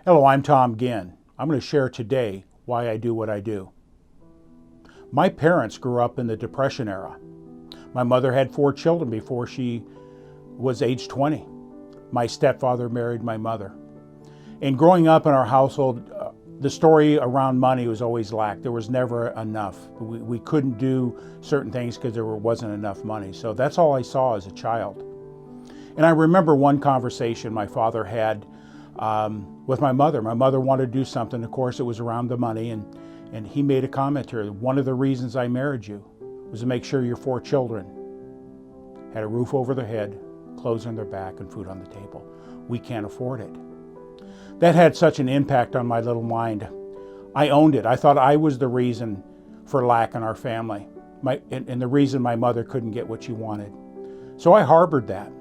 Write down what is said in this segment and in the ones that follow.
Hello, I'm Tom Ginn. I'm going to share today why I do what I do. My parents grew up in the Depression era. My mother had 4 children before she was age 20. My stepfather married my mother. And growing up in our household, the story around money was always lack. There was never enough. We couldn't do certain things because there wasn't enough money. So that's all I saw as a child. And I remember one conversation my father had with my mother. My mother wanted to do something. Of course, it was around the money. And he made a comment to her. One of the reasons I married you was to make sure your 4 children had a roof over their head, clothes on their back, and food on the table. We can't afford it. That had such an impact on my little mind. I owned it. I thought I was the reason for lack in our family, and the reason my mother couldn't get what she wanted. So I harbored that.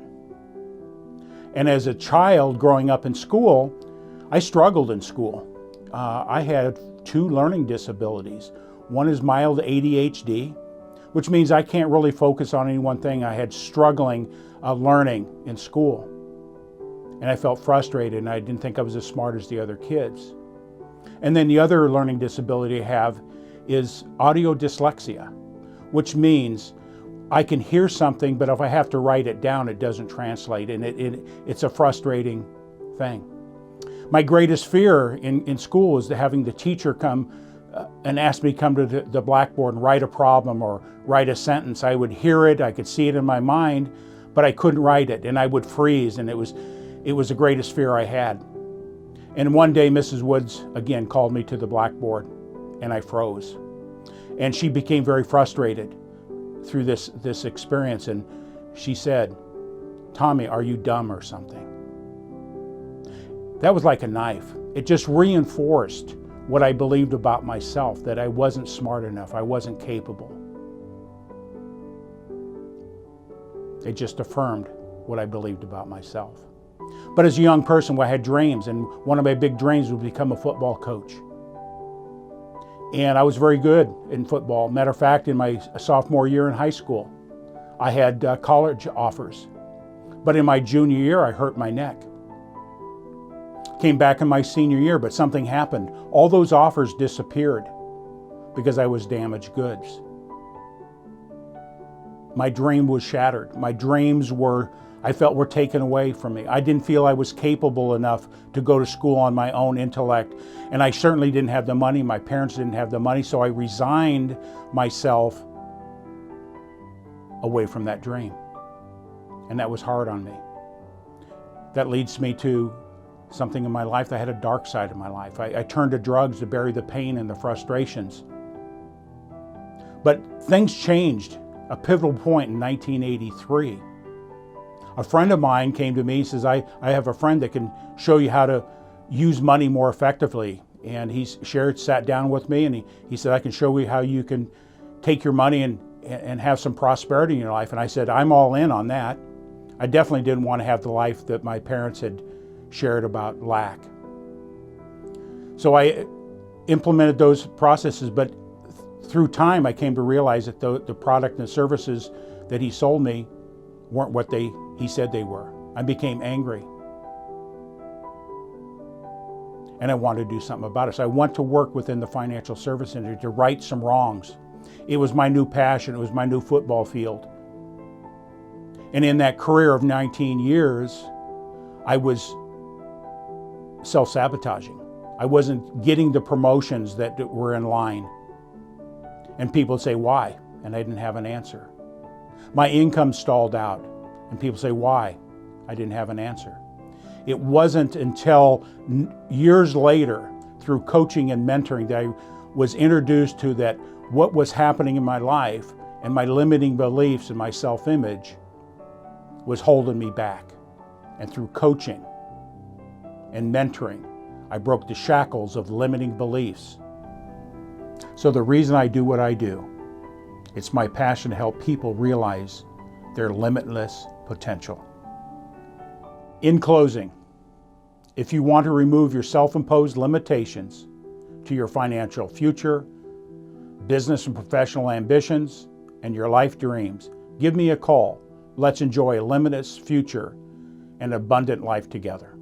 And as a child growing up in school, I struggled in school. I had 2 learning disabilities. One is mild ADHD, which means I can't really focus on any one thing. I had struggling learning in school. And I felt frustrated, and I didn't think I was as smart as the other kids. And then the other learning disability I have is audio dyslexia, which means I can hear something, but if I have to write it down, it doesn't translate, and it's a frustrating thing. My greatest fear in school is having the teacher come and ask me to come to the blackboard and write a problem or write a sentence. I would hear it, I could see it in my mind, but I couldn't write it, and I would freeze, and it was the greatest fear I had. And one day, Mrs. Woods again called me to the blackboard, and I froze. And she became very frustrated through this experience, and she said, "Tommy, are you dumb or something?" That was like a knife. It just reinforced what I believed about myself, that I wasn't smart enough, I wasn't capable. It just affirmed what I believed about myself. But as a young person, I had dreams, and one of my big dreams was to become a football coach. And I was very good in football. Matter of fact, in my sophomore year in high school, I had college offers. But in my junior year, I hurt my neck. Came back in my senior year, but something happened. All those offers disappeared because I was damaged goods. My dream was shattered. My dreams I felt were taken away from me. I didn't feel I was capable enough to go to school on my own intellect, and I certainly didn't have the money. My parents didn't have the money, so I resigned myself away from that dream. And that was hard on me. That leads me to something in my life. I had a dark side of my life. I turned to drugs to bury the pain and the frustrations. But things changed. A pivotal point in 1983. A friend of mine came to me and says, I have a friend that can show you how to use money more effectively. And he sat down with me, and he said, I can show you how you can take your money and have some prosperity in your life. And I said, I'm all in on that. I definitely didn't want to have the life that my parents had shared about lack. So I implemented those processes, but through time I came to realize that the product and the services that he sold me weren't what he said they were. I became angry. And I wanted to do something about it. So I went to work within the financial service industry to right some wrongs. It was my new passion. It was my new football field. And in that career of 19 years, I was self-sabotaging. I wasn't getting the promotions that were in line. And people would say, why? And I didn't have an answer. My income stalled out. And people say, why? I didn't have an answer. It wasn't until years later, through coaching and mentoring, that I was introduced to that what was happening in my life and my limiting beliefs and my self-image was holding me back. And through coaching and mentoring, I broke the shackles of limiting beliefs. So the reason I do what I do, it's my passion to help people realize their limitless potential. In closing, if you want to remove your self-imposed limitations to your financial future, business and professional ambitions, and your life dreams, give me a call. Let's enjoy a limitless future and abundant life together.